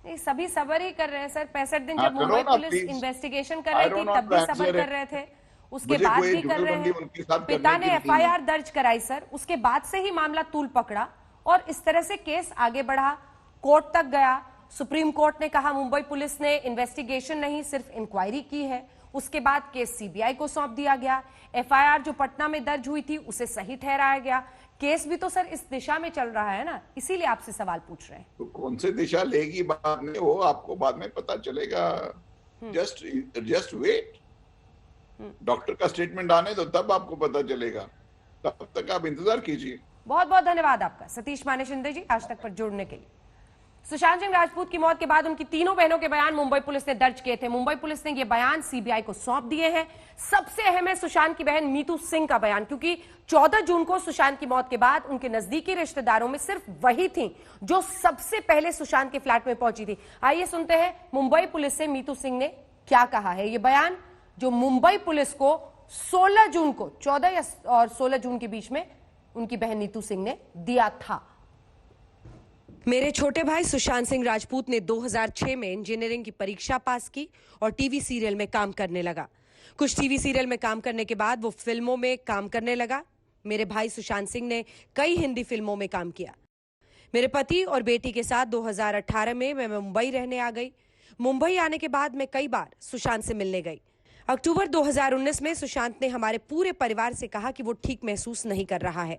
नहीं, सभी सब्र ही कर रहे हैं सर। 65 दिन हाँ, जब मुंबई ना, पुलिस please. इन्वेस्टिगेशन कर रही थी तब भी सब्र कर रहे थे, उसके मुझे बाद कोई भी कर रहे जुगलबंदी उनके हैं। साथ पिता करने ने की नहीं है। एफआईआर दर्ज कराई सर, उसके बाद से ही मामला तूल पकड़ा और इस तरह से केस आगे बढ़ा, कोर्ट तक गया। सुप्रीम कोर्ट ने कहा मुंबई पुलिस ने इन्वेस्टिगेशन नहीं सिर्फ इंक्वायरी की है। उसके बाद केस सीबीआई को सौंप दिया गया। एफआईआर जो पटना में दर्ज हुई थी उसे सही ठहराया गया। केस भी तो सर इस दिशा में चल रहा है ना, इसीलिए आपसे सवाल पूछ रहे हैं। तो कौन से दिशा लेगी बाद में, वो आपको बाद में पता चलेगा। जस्ट वेट, डॉक्टर का स्टेटमेंट आने दो, तब आपको पता चलेगा। तब तक आप इंतजार कीजिए। बहुत बहुत धन्यवाद आपका सतीश माने शिंदे जी, आज तक पर जुड़ने के लिए। सुशांत सिंह राजपूत की मौत के बाद उनकी तीनों बहनों के बयान मुंबई पुलिस ने दर्ज किए थे। मुंबई पुलिस ने ये बयान सीबीआई को सौंप दिए हैं। सबसे अहम है सुशांत की बहन मीतू सिंह का बयान, क्योंकि 14 जून को सुशांत की मौत के बाद उनके नजदीकी रिश्तेदारों में सिर्फ वही थी जो सबसे पहले सुशांत के फ्लैट में पहुंची थी। आइए सुनते हैं मुंबई पुलिस से मीतू सिंह ने क्या कहा है। ये बयान जो मुंबई पुलिस को 16 जून को, 14 और 16 जून के बीच में उनकी बहन नीतू सिंह ने दिया था। मेरे छोटे भाई सुशांत सिंह राजपूत ने 2006 में इंजीनियरिंग की परीक्षा पास की और टीवी सीरियल में काम करने लगा। कुछ टीवी सीरियल में काम करने के बाद वो फिल्मों में काम करने लगा। मेरे भाई सुशांत सिंह ने कई हिंदी फिल्मों में काम किया। मेरे पति और बेटी के साथ 2018 में मैं मुंबई रहने आ गई। मुंबई आने के बाद मैं कई बार सुशांत से मिलने गई। अक्टूबर 2019 में सुशांत ने हमारे पूरे परिवार से कहा कि वो ठीक महसूस नहीं कर रहा है।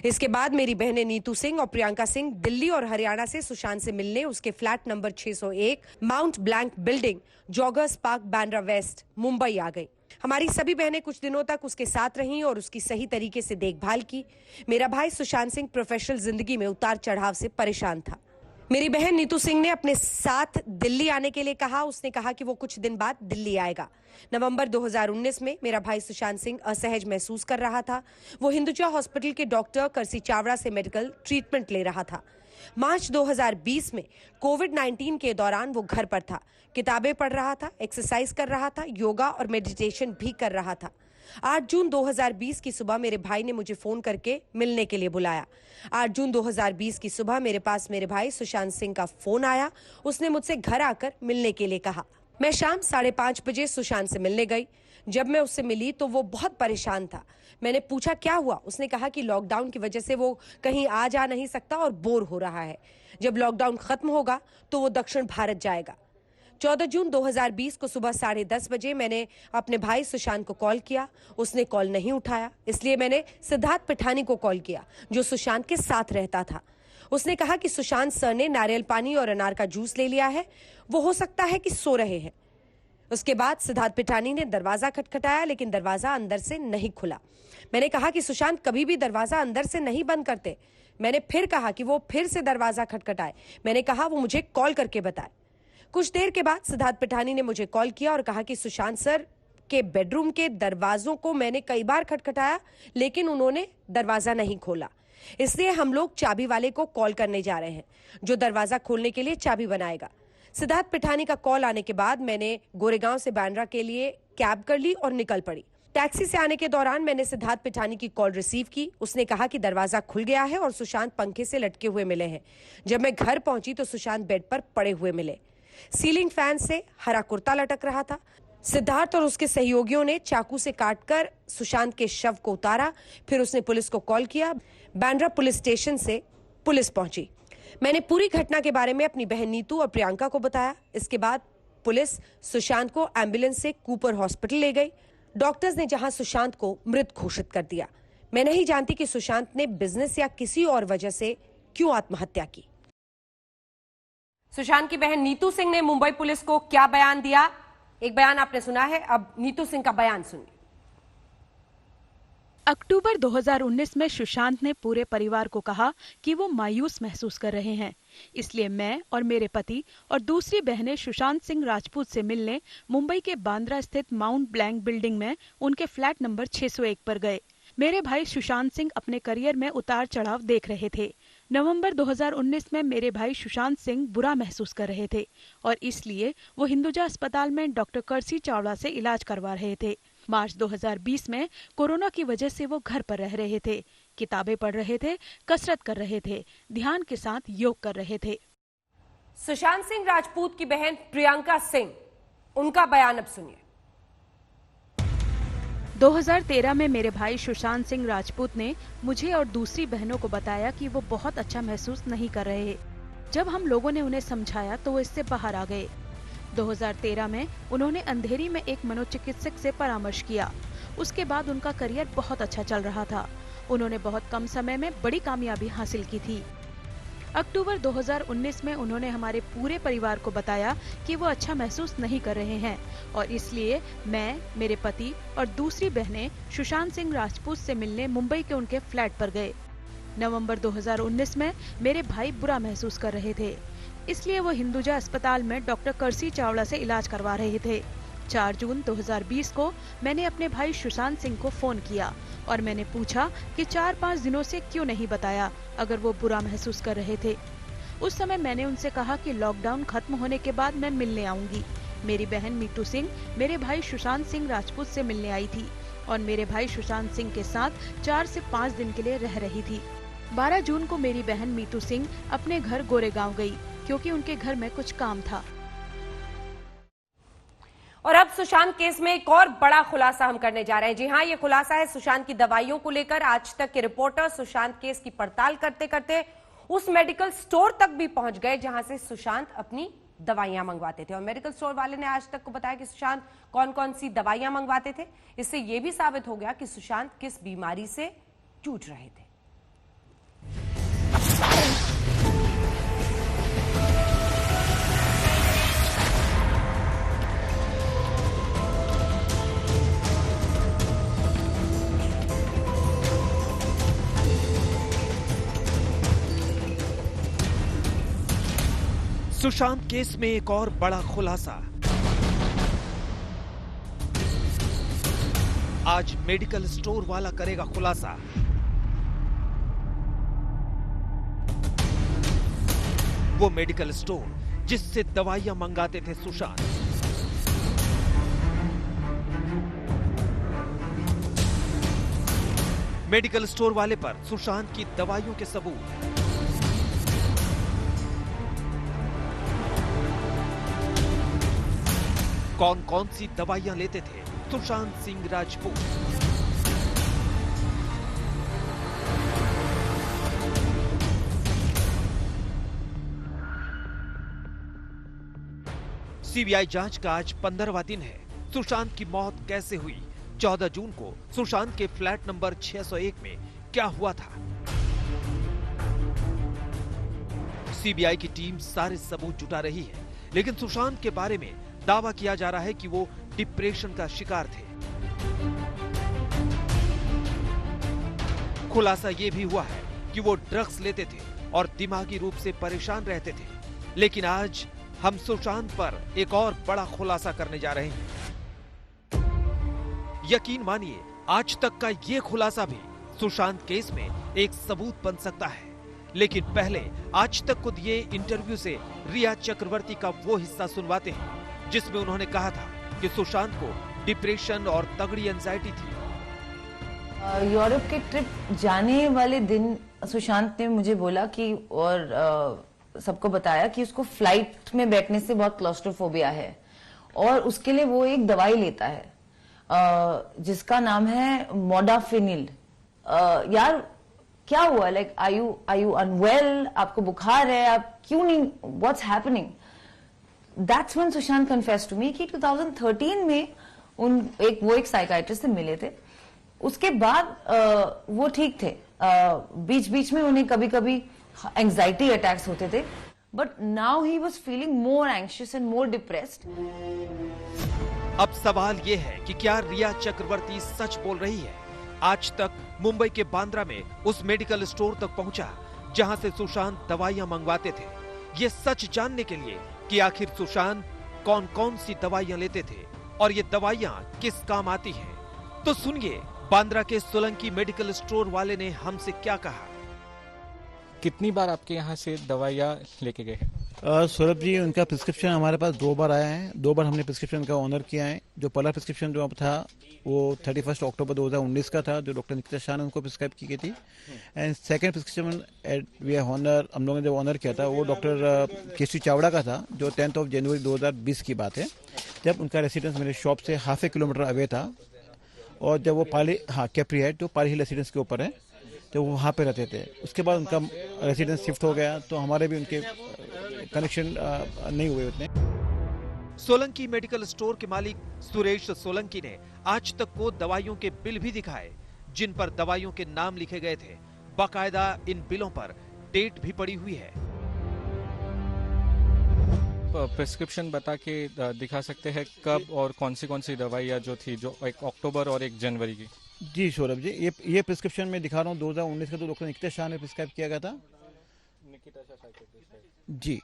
इसके बाद मेरी बहनें नीतू सिंह और प्रियंका सिंह दिल्ली और हरियाणा से सुशांत से मिलने उसके flat number 601 Mount Blanc building, Joggers Park, Bandra West, Mumbai आ गई। हमारी सभी बहनें कुछ दिनों तक उसके साथ रहीं और उसकी सही तरीके से देखभाल की। मेरा भाई सुशांत सिंह प्रोफेशनल जिंदगी में उतार चढ़ाव से परेशान था। मेरी बहन नीतू सिंह ने अपने साथ दिल्ली आने के लिए कहा। उसने कहा कि वो कुछ दिन बाद दिल्ली आएगा। नवंबर 2019 में मेरा भाई सुशांत सिंह असहज महसूस कर रहा था। वो हिंदुजा हॉस्पिटल के डॉक्टर करसी चावड़ा से मेडिकल ट्रीटमेंट ले रहा था। मार्च 2020 में कोविड-19 के दौरान वो घर पर था, किताबें पढ़ रहा था, एक्सरसाइज कर रहा था, योगा और मेडिटेशन भी कर रहा था। 8 जून 2020 की सुबह मेरे भाई ने मुझे फोन करके मिलने के लिए बुलाया। 8 जून 2020 की सुबह मेरे पास मेरे भाई सुशांत सिंह का फोन आया। उसने मुझसे घर आकर मिलने के लिए कहा। मैं शाम 5:30 बजे सुशांत से मिलने गई। जब मैं उससे मिली तो वो बहुत परेशान था। मैंने पूछा क्या हुआ। उसने कहा कि लॉकडाउन की वजह से वो कहीं आ जा नहीं सकता और बोर हो रहा है। जब लॉकडाउन खत्म होगा तो वो दक्षिण भारत जाएगा। 14 जून 2020 को सुबह 10:30 बजे मैंने अपने भाई सुशांत को कॉल किया। उसने कॉल नहीं उठाया, इसलिए मैंने सिद्धार्थ पिठानी को कॉल किया जो सुशांत के साथ रहता था। उसने कहा कि सुशांत सर ने नारियल पानी और अनार का जूस ले लिया है, वो हो सकता है कि सो रहे हैं। उसके बाद सिद्धार्थ पिठानी ने दरवाजा खटखटाया, लेकिन दरवाजा अंदर से नहीं खुला। मैंने कहा कि सुशांत कभी भी दरवाजा अंदर से नहीं बंद करते। मैंने फिर कहा कि वो फिर से दरवाजा खटखटाए। मैंने कहा वो मुझे कॉल करके बताए। कुछ देर के बाद सिद्धार्थ पिठानी ने मुझे कॉल किया और कहा कि सुशांत सर के बेडरूम के दरवाजों को मैंने कई बार खटखटाया, लेकिन उन्होंने दरवाजा नहीं खोला। इसलिए हम लोग चाबी वाले को कॉल करने जा रहे हैं जो दरवाजा खोलने के लिए चाबी बनाएगा। सिद्धार्थ पिठानी का कॉल आने के बाद मैंने गोरेगांव से बांद्रा के लिए कैब कर ली और निकल पड़ी। टैक्सी से आने के दौरान मैंने सिद्धार्थ पिठानी की कॉल रिसीव की। उसने कहा कि दरवाजा खुल गया है और सुशांत पंखे से लटके हुए मिले हैं। जब मैं घर पहुंची तो सुशांत बेड पर पड़े हुए मिले। सीलिंग फैन से हरा कुर्ता लटक रहा था। सिद्धार्थ और उसके सहयोगियों ने चाकू से काटकर सुशांत के शव को उतारा। फिर उसने पुलिस को कॉल किया। बांद्रा पुलिस स्टेशन से पुलिस पहुंची। मैंने पूरी घटना के बारे में अपनी बहन नीतू और प्रियंका को बताया। इसके बाद पुलिस सुशांत को एम्बुलेंस से कूपर हॉस्पिटल ले गई। डॉक्टर्स ने जहां सुशांत को मृत घोषित कर दिया। मैं नहीं जानती कि सुशांत ने बिजनेस या किसी और वजह से क्यों आत्महत्या की। सुशांत की बहन नीतू सिंह ने मुंबई पुलिस को क्या बयान दिया, एक बयान आपने सुना है, अब नीतू सिंह का बयान सुनिए। अक्टूबर 2019 में सुशांत ने पूरे परिवार को कहा कि वो मायूस महसूस कर रहे हैं, इसलिए मैं और मेरे पति और दूसरी बहनें सुशांत सिंह राजपूत से मिलने मुंबई के बांद्रा स्थित माउंट ब्लैंक बिल्डिंग में उनके फ्लैट नंबर 601 पर गए। मेरे भाई सुशांत सिंह अपने करियर में उतार चढ़ाव देख रहे थे। नवंबर 2019 में मेरे भाई सुशांत सिंह बुरा महसूस कर रहे थे और इसलिए वो हिंदुजा अस्पताल में डॉक्टर कर्सी चावला से इलाज करवा रहे थे। मार्च 2020 में कोरोना की वजह से वो घर पर रह रहे थे, किताबें पढ़ रहे थे, कसरत कर रहे थे, ध्यान के साथ योग कर रहे थे। सुशांत सिंह राजपूत की बहन प्रियंका सिंह, उनका बयान अब सुनिए। 2013 में मेरे भाई सुशांत सिंह राजपूत ने मुझे और दूसरी बहनों को बताया कि वो बहुत अच्छा महसूस नहीं कर रहे। जब हम लोगों ने उन्हें समझाया तो वो इससे बाहर आ गए। 2013 में उन्होंने अंधेरी में एक मनोचिकित्सक से परामर्श किया। उसके बाद उनका करियर बहुत अच्छा चल रहा था। उन्होंने बहुत कम समय में बड़ी कामयाबी हासिल की थी। अक्टूबर 2019 में उन्होंने हमारे पूरे परिवार को बताया कि वो अच्छा महसूस नहीं कर रहे हैं और इसलिए मैं, मेरे पति और दूसरी बहनें सुशांत सिंह राजपूत से मिलने मुंबई के उनके फ्लैट पर गए। नवंबर 2019 में मेरे भाई बुरा महसूस कर रहे थे, इसलिए वो हिंदुजा अस्पताल में डॉक्टर कर्सी चावला से इलाज करवा रहे थे। 4 जून 2020 को मैंने अपने भाई सुशांत सिंह को फोन किया और मैंने पूछा कि 4-5 दिनों से क्यों नहीं बताया अगर वो बुरा महसूस कर रहे थे। उस समय मैंने उनसे कहा कि लॉकडाउन खत्म होने के बाद मैं मिलने आऊंगी। मेरी बहन मीतू सिंह मेरे भाई सुशांत सिंह राजपूत से मिलने आई थी और मेरे भाई सुशांत सिंह के साथ 4 से 5 दिन के लिए रह रही थी। 12 जून को मेरी बहन मीतू सिंह अपने घर गोरेगांव गई क्योंकि उनके घर में कुछ काम था। और अब सुशांत केस में एक और बड़ा खुलासा हम करने जा रहे हैं। जी हां, ये खुलासा है सुशांत की दवाइयों को लेकर। आज तक के रिपोर्टर सुशांत केस की पड़ताल करते करते उस मेडिकल स्टोर तक भी पहुंच गए जहां से सुशांत अपनी दवाइयां मंगवाते थे और मेडिकल स्टोर वाले ने आज तक को बताया कि सुशांत कौन कौन सी दवाइयां मंगवाते थे। इससे यह भी साबित हो गया कि सुशांत किस बीमारी से जूझ रहे थे। सुशांत केस में एक और बड़ा खुलासा। आज मेडिकल स्टोर वाला करेगा खुलासा। वो मेडिकल स्टोर जिससे दवाइयां मंगाते थे सुशांत। मेडिकल स्टोर वाले पर सुशांत की दवाइयों के सबूत। कौन कौन सी दवाइयां लेते थे सुशांत सिंह राजपूत। सीबीआई जांच का आज 15वां दिन है। सुशांत की मौत कैसे हुई? 14 जून को सुशांत के फ्लैट नंबर 601 में क्या हुआ था? सीबीआई की टीम सारे सबूत जुटा रही है, लेकिन सुशांत के बारे में दावा किया जा रहा है कि वो डिप्रेशन का शिकार थे। खुलासा यह भी हुआ है कि वो ड्रग्स लेते थे और दिमागी रूप से परेशान रहते थे। लेकिन आज हम सुशांत पर एक और बड़ा खुलासा करने जा रहे हैं। यकीन मानिए, आज तक का ये खुलासा भी सुशांत केस में एक सबूत बन सकता है। लेकिन पहले आज तक को दिए इंटरव्यू से रिया चक्रवर्ती का वो हिस्सा सुनवाते हैं जिसमें उन्होंने कहा था कि सुशांत को डिप्रेशन और तगड़ी एंजाइटी थी। यूरोप के ट्रिप जाने वाले दिन सुशांत ने मुझे बोला कि और सबको बताया कि उसको फ्लाइट में बैठने से बहुत क्लॉस्ट्रोफोबिया है और उसके लिए वो एक दवाई लेता है जिसका नाम है मोडाफिनिल। यार क्या हुआ? Like are you unwell? आपको बुखार है? आप क्यों नहीं? What's happening? That's when Sushant confessed to me कि 2013 में वो एक साइकाइट्रिस्ट से मिले थे। उसके बाद वो ठीक थे। बीच बीच में उन्हें कभी कभी एंजाइटी अटैक्स होते थे, but now he was feeling more anxious and more depressed. अब सवाल ये है कि क्या रिया चक्रवर्ती सच बोल रही है? आज तक मुंबई के बांद्रा में उस मेडिकल स्टोर तक पहुंचा जहां से सुशांत दवाइयां मंगवाते थे, ये सच जानने के लिए कि आखिर सुशांत कौन कौन सी दवाइयां लेते थे और ये दवाइयां किस काम आती हैं। तो सुनिए बांद्रा के सोलंकी मेडिकल स्टोर वाले ने हमसे क्या कहा। कितनी बार आपके यहाँ से दवाइयाँ लेके गए? सौरभ जी, उनका प्रिस्क्रिप्शन हमारे पास 2 बार आया है। 2 बार हमने प्रिस्क्रिप्शन का ऑनर किया है। जो पहला प्रिस्क्रिप्शन जो था वो 31 अक्टूबर 2019 का था, जो डॉक्टर निकिता शाह ने उनको प्रिस्क्राइब की गई थी। And second prescription we honour, हम लोगों ने जब ऑनर किया था वो डॉक्टर केसी चावड़ा का था, जो 10 जनवरी 2020 की बात है, जब उनका रेसिडेंस मेरे शॉप से ½ किलोमीटर अवे था। और जब वो कैप्री है जो पाली हिल रेसिडेंस के ऊपर है, तो वो वहाँ पे रहते थे। उसके बाद उनका रेसिडेंस शिफ्ट हो गया, तो हमारे भी उनके कनेक्शन नहीं हुए उतने। सोलंकी मेडिकल स्टोर के मालिक सुरेश सोलंकी ने आज तक को दवाइयों के बिल भी दिखाए, जिन पर दवाइयों के नाम लिखे गए थे। बाकायदा इन बिलों पर डेट भी पड़ी हुई है। प्रिस्क्रिप्शन बता के दिखा सकते हैं कब और कौन सी दवाइयाँ जो थी, जो 1 अक्टूबर और 1 जनवरी की? जी सौरभ जी, ये प्रिस्क्रिप्शन में दिखा रहा हूँ 2019 का, तो डॉक्टर निकिता शाह ने प्रिस्क्राइब किया गया था जी,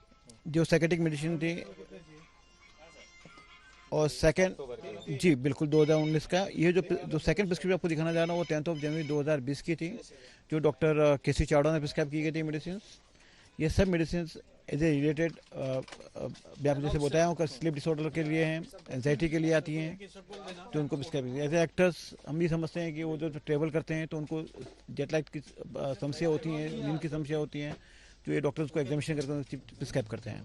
जो साइकेट्रिक मेडिसिन थी। और सेकंड जी बिल्कुल 2019 का। ये जो सेकंड प्रिस्क्रिप्शन आपको दिखाना जा रहा हूँ वो 10 जनवरी 2020 की थी, जो डॉक्टर केसी चावड़ा ने प्रिस्क्राइब की गई थी मेडिसिन। ये सब मेडिसिन एज ए रिलेटेड आपको जैसे बताया हूँ, स्लीप डिसऑर्डर के लिए हैं, एंजाइटी के लिए आती हैं, तो उनको प्रिस्क्राइब। एज ए एक्टर्स हम भी समझते हैं कि वो जो ट्रेवल करते हैं तो उनको जेट लैग की समस्या होती है, नींद की समस्या होती है, तो ये डॉक्टर्स को एग्जामिनेशन करके प्रिस्क्राइब करते हैं।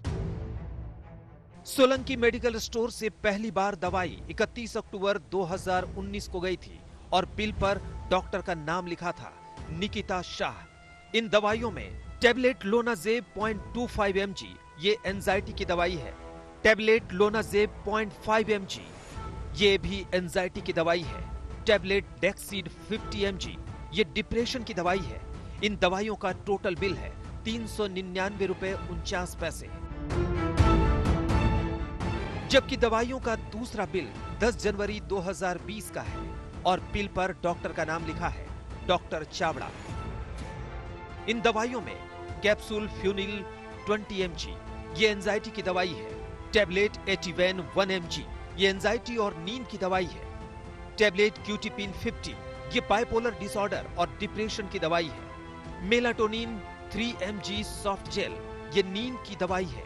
सोलंकी मेडिकल स्टोर से पहली बार दवाई 31 अक्टूबर 2019 को गई थी और बिल पर डॉक्टर का नाम लिखा था, निकिता शाह। इन दवाइयों में टैबलेट लोनाजेब 0.25 mg, ये एंजाइटी की दवाई है। टैबलेट लोनाजेब 0.5 mg, ये भी एंजाइटी की दवाई है। टैबलेट डेक्सीड 50 mg, ये डिप्रेशन की दवाई है। इन दवाइयों का टोटल बिल है 399 रुपए 49 पैसे। जबकि दवाइयों का दूसरा बिल 10 जनवरी 2020 का है और बिल पर डॉक्टर का नाम लिखा है, डॉक्टर चावड़ा। इन दवाइयों में कैप्सूल फ्यूनिल 20 mg, ये एंजाइटी की दवाई है। टैबलेट एटिवेन 1 mg, ये एंजाइटी और नींद की दवाई है। टैबलेट क्यूटिपिन 50, ये बाइपोलर डिसऑर्डर और डिप्रेशन की दवाई है। मेलाटोनिन 3 mg सॉफ्ट जेल, ये नींद की दवाई है।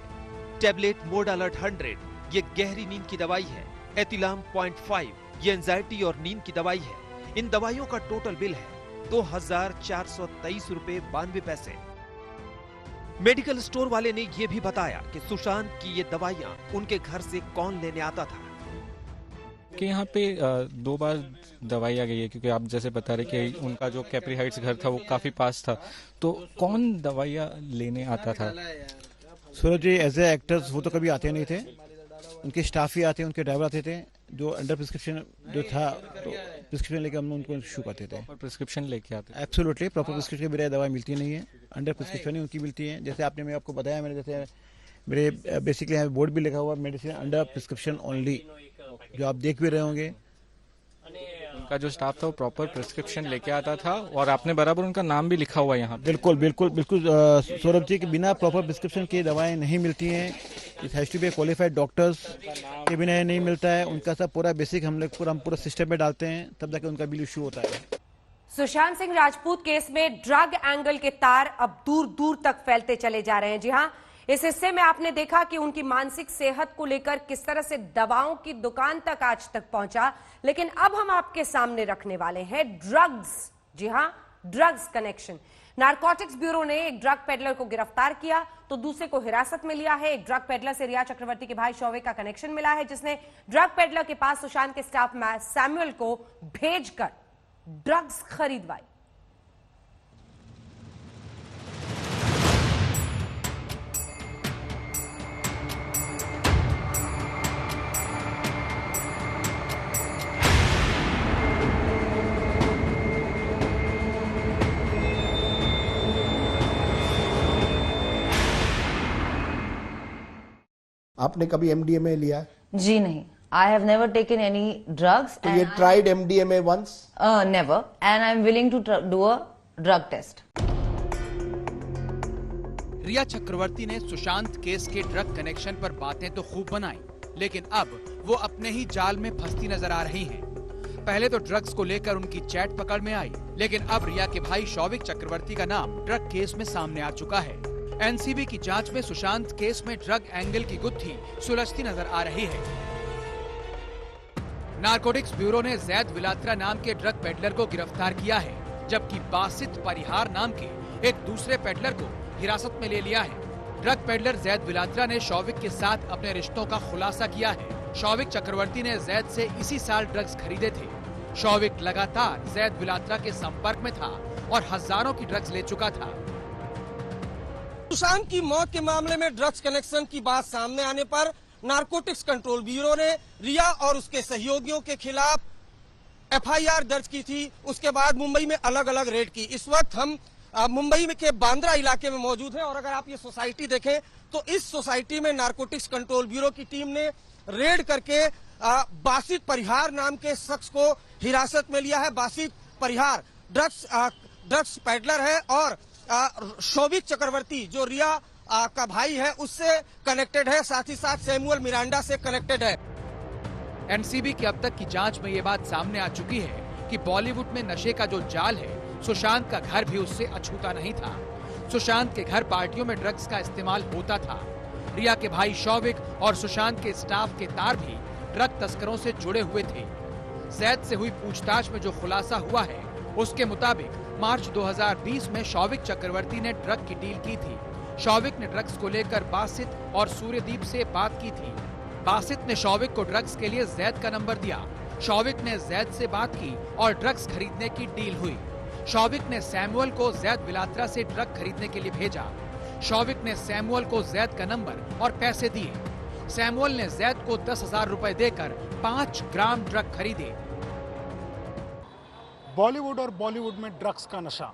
टैबलेट मोड अलर्ट 100, ये गहरी नींद की दवाई है। एथिलाम 0.5, ये एंजाइटी और नींद की दवाई है। इन दवाइयों का टोटल बिल है 2423 रुपए 92 पैसे। मेडिकल स्टोर वाले ने यह भी बताया कि सुशांत की ये दवाइयां उनके घर से कौन लेने आता था। कि यहाँ पे 2 बार दवाई आ गई है, क्योंकि आप जैसे बता रहे कि उनका जो कैप्री हाइट्स घर था वो काफी पास था, तो कौन दवाइयाँ लेने आता था? सूरज जी, एज ए एक्टर्स वो तो कभी आते नहीं थे, उनके स्टाफ ही आते, उनके ड्राइवर आते थे। जो अंडर प्रिस्क्रिप्शन जो था, तो प्रिस्क्रिप्शन लेके हम उनको इशू करते थे। प्रिस्क्रिप्शन लेके आते? एब्सोल्युटली, प्रॉपर प्रिस्क्रिप्शन के बगैर दवाई मिलती नहीं है, अंडर प्रिस्क्रिप्शन ही उनकी मिलती है। जैसे मैं आपको बताया, मैंने जैसे मेरे बेसिकली यहाँ बोर्ड भी लिखा हुआ मेडिसिन अंडर प्रिस्क्रिप्शन ओनली, जो आप देख भी रहे होंगे। उनका जो स्टाफ था वो प्रॉपर प्रिस्क्रिप्शन लेके आता था और आपने बराबर उनका नाम भी लिखा हुआ है यहाँ। बिल्कुल बिल्कुल बिल्कुल सौरभ जी, कि बिना प्रॉपर प्रिस्क्रिप्शन की दवाएं नहीं मिलती हैं। It has to be qualified doctors के बिना ये नहीं मिलता है। उनका सब पूरा बेसिक हम पूरा सिस्टम में डालते हैं, तब जाके उनका बिल इशू होता है। सुशांत सिंह राजपूत केस में ड्रग एंगल के तार अब दूर दूर तक फैलते चले जा रहे हैं। जी हाँ, इस हिस्से में आपने देखा कि उनकी मानसिक सेहत को लेकर किस तरह से दवाओं की दुकान तक आज तक पहुंचा, लेकिन अब हम आपके सामने रखने वाले हैं ड्रग्स। जी हां, ड्रग्स कनेक्शन। नारकोटिक्स ब्यूरो ने एक ड्रग पेडलर को गिरफ्तार किया तो दूसरे को हिरासत में लिया है। एक ड्रग पेडलर से रिया चक्रवर्ती के भाई शौविक का कनेक्शन मिला है, जिसने ड्रग पेडलर के पास सुशांत के स्टाफ सैमुअल को भेजकर ड्रग्स खरीदवाई। आपने कभी एमडीएमए लिया है? जी नहीं, I have never taken any drugs. तो ये tried MDMA once? Never, and I'm willing to do a drug test. रिया चक्रवर्ती ने सुशांत केस के ड्रग कनेक्शन पर बातें तो खूब बनाई, लेकिन अब वो अपने ही जाल में फंसती नजर आ रही हैं। पहले तो ड्रग्स को लेकर उनकी चैट पकड़ में आई, लेकिन अब रिया के भाई शौविक चक्रवर्ती का नाम ड्रग केस में सामने आ चुका है। एनसीबी की जांच में सुशांत केस में ड्रग एंगल की गुत्थी सुलझती नजर आ रही है। नारकोटिक्स ब्यूरो ने जैद विलात्रा नाम के ड्रग पेडलर को गिरफ्तार किया है, जबकि बासित परिहार नाम के एक दूसरे पेडलर को हिरासत में ले लिया है। ड्रग पेडलर जैद विलात्रा ने शौविक के साथ अपने रिश्तों का खुलासा किया है। शौविक चक्रवर्ती ने जैद से इसी साल ड्रग्स खरीदे थे। शौविक लगातार जैद विलात्रा के संपर्क में था और हजारों की ड्रग्स ले चुका था। सुशांत की मौत के मामले में ड्रग्स कनेक्शन की बात सामने आने पर नारकोटिक्स कंट्रोल ब्यूरो ने रिया और उसके सहयोगियों के खिलाफ एफआईआर दर्ज की थी। उसके बाद मुंबई में अलग अलग रेड की। इस वक्त हम मुंबई में के बांद्रा इलाके में मौजूद हैं और अगर आप ये सोसाइटी देखें तो इस सोसाइटी में नारकोटिक्स कंट्रोल ब्यूरो की टीम ने रेड करके बासित परिहार नाम के शख्स को हिरासत में लिया है। बासित परिहार ड्रग्स पेडलर है और शौविक चक्रवर्ती जो रिया का भाई है उससे कनेक्टेड है, साथ ही साथ सैमुअल मिरांडा से कनेक्टेड है। एनसीबी की अब तक की जांच में ये बात सामने आ चुकी है कि बॉलीवुड में नशे का जो जाल है, सुशांत का घर भी उससे अछूता नहीं था। सुशांत के घर पार्टियों में ड्रग्स का इस्तेमाल होता था। रिया के भाई शौविक और सुशांत के स्टाफ के तार भी ड्रग तस्करों से जुड़े हुए थे। जैद से हुई पूछताछ में जो खुलासा हुआ है उसके मुताबिक मार्च 2020 में शौविक चक्रवर्ती ने ड्रग की डील की थी। शौविक ने ड्रग्स को लेकर बासित और सूर्यदीप से बात की थी। बासित ने शौविक को ड्रग्स के लिए जैद का नंबर दिया। शौविक ने जैद से बात की और ड्रग्स खरीदने की डील हुई। शौविक ने सैमुअल को जैद विलात्रा से ड्रग खरीदने के लिए भेजा। शौविक ने सैमुअल को जैद का नंबर और पैसे दिए। सैमुअल ने जैद को 10,000 रुपए देकर 5 ग्राम ड्रग खरीदे। बॉलीवुड और बॉलीवुड में ड्रग्स का नशा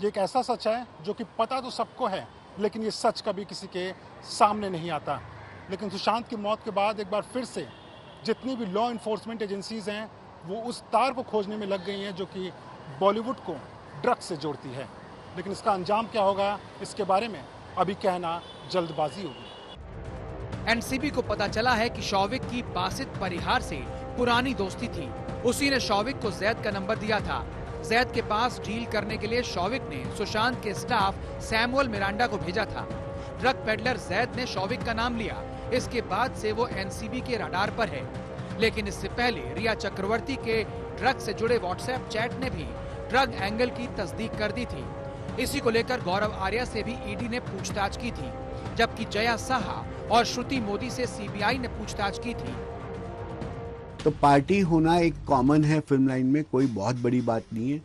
ये एक ऐसा सच है जो कि पता तो सबको है, लेकिन ये सच कभी किसी के सामने नहीं आता। लेकिन सुशांत की मौत के बाद एक बार फिर से जितनी भी लॉ इन्फोर्समेंट एजेंसीज हैं वो उस तार को खोजने में लग गई हैं जो कि बॉलीवुड को ड्रग्स से जोड़ती है। लेकिन इसका अंजाम क्या होगा, इसके बारे में अभी कहना जल्दबाजी होगी। एनसीबी को पता चला है कि शौविक की बासित परिहार से पुरानी दोस्ती थी। उसी ने शौविक को जैद का नंबर दिया था। जैद के पास डील करने के लिए शौविक ने सुशांत के स्टाफ सैमुअल मिरांडा को भेजा था। ड्रग पेडलर जैद ने शौविक का नाम लिया। इसके बाद से वो एनसीबी के रडार पर है। लेकिन इससे पहले रिया चक्रवर्ती के ड्रग से जुड़े व्हाट्सएप चैट ने भी ड्रग एंगल की तस्दीक कर दी थी। इसी को लेकर गौरव आर्या से भी ईडी ने पूछताछ की थी, जबकि जया साहा और श्रुति मोदी से सीबीआई ने पूछताछ की थी। तो पार्टी होना एक कॉमन है फिल्म लाइन में, कोई बहुत बड़ी बात नहीं है।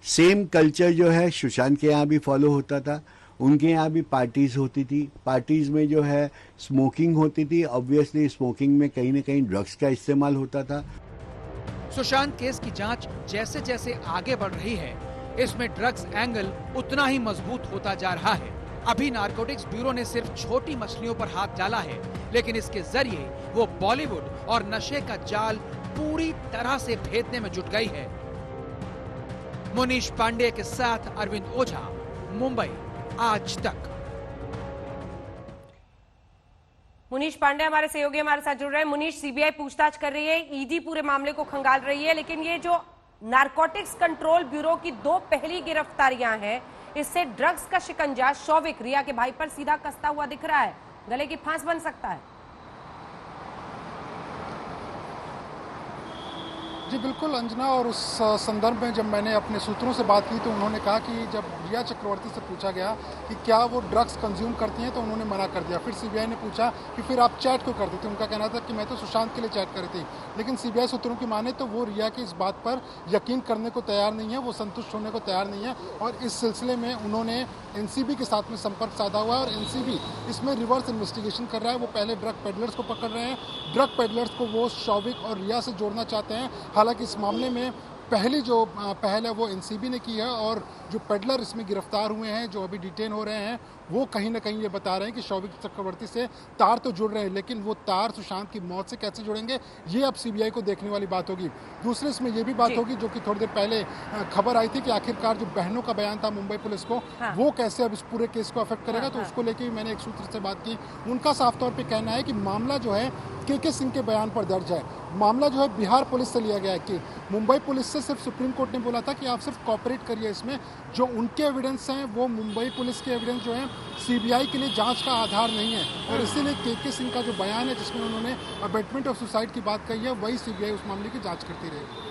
सेम कल्चर जो है सुशांत के यहाँ भी फॉलो होता था, उनके यहाँ भी पार्टीज होती थी। पार्टीज में जो है स्मोकिंग होती थी, ऑब्वियसली स्मोकिंग में कहीं ना कहीं ड्रग्स का इस्तेमाल होता था। सुशांत केस की जांच जैसे जैसे आगे बढ़ रही है, इसमें ड्रग्स एंगल उतना ही मजबूत होता जा रहा है। अभी नारकोटिक्स ब्यूरो ने सिर्फ छोटी मछलियों पर हाथ डाला है, लेकिन इसके जरिए वो बॉलीवुड और नशे का जाल पूरी तरह से भेदने में जुट गई है। मुनीश पांडे के साथ अरविंद ओझा, मुंबई, आज तक। मुनीश पांडे हमारे सहयोगी हमारे साथ जुड़ रहे हैं। मुनीश, सीबीआई पूछताछ कर रही है, ईडी पूरे मामले को खंगाल रही है, लेकिन ये जो नारकोटिक्स कंट्रोल ब्यूरो की 2 पहली गिरफ्तारियां हैं, इससे ड्रग्स का शिकंजा शौविक, रिया के भाई पर सीधा कसता हुआ दिख रहा है। गले की फांस बन सकता है। जी बिल्कुल अंजना, और उस संदर्भ में जब मैंने अपने सूत्रों से बात की तो उन्होंने कहा कि जब रिया चक्रवर्ती से पूछा गया कि क्या वो ड्रग्स कंज्यूम करती हैं तो उन्होंने मना कर दिया। फिर सीबीआई ने पूछा कि फिर आप चैट क्यों करती थी, उनका कहना था कि मैं तो सुशांत के लिए चैट कर रही थी। लेकिन सीबीआई सूत्रों की माने तो वो रिया की इस बात पर यकीन करने को तैयार नहीं है, वो संतुष्ट होने को तैयार नहीं है, और इस सिलसिले में उन्होंने एनसीबी के साथ में संपर्क साधा हुआ है और एनसीबी इसमें रिवर्स इन्वेस्टिगेशन कर रहा है। वो पहले ड्रग पेडलर्स को पकड़ रहे हैं, ड्रग पेडलर्स को वो शौविक और रिया से जोड़ना चाहते हैं। हालांकि इस मामले में पहली जो पहल है वो एनसीबी ने की है, और जो पेडलर इसमें गिरफ्तार हुए हैं, जो अभी डिटेन हो रहे हैं, वो कहीं ना कहीं ये बता रहे हैं कि शौविक चक्रवर्ती से तार तो जुड़ रहे हैं, लेकिन वो तार सुशांत की मौत से कैसे जुड़ेंगे, ये अब सीबीआई को देखने वाली बात होगी। दूसरे इसमें ये भी बात होगी जो कि थोड़ी देर पहले खबर आई थी कि आखिरकार जो बहनों का बयान था मुंबई पुलिस को, वो कैसे अब इस पूरे केस को अफेक्ट करेगा। तो उसको लेकर भी मैंने एक सूत्र से बात की, उनका साफ तौर पर कहना है कि मामला जो है के सिंह के बयान पर दर्ज है। मामला जो है बिहार पुलिस से लिया गया है कि मुंबई पुलिस से सिर्फ सुप्रीम कोर्ट ने बोला था कि आप सिर्फ कोऑपरेट करिए, इसमें जो उनके एविडेंस हैं वो मुंबई पुलिस के एविडेंस जो हैं सीबीआई के लिए जांच का आधार नहीं है, और इसीलिए के सिंह का जो बयान है जिसमें उन्होंने अबेटमेंट ऑफ सुसाइड की बात कही है, वही सीबीआई उस मामले की जांच करती रहेगी।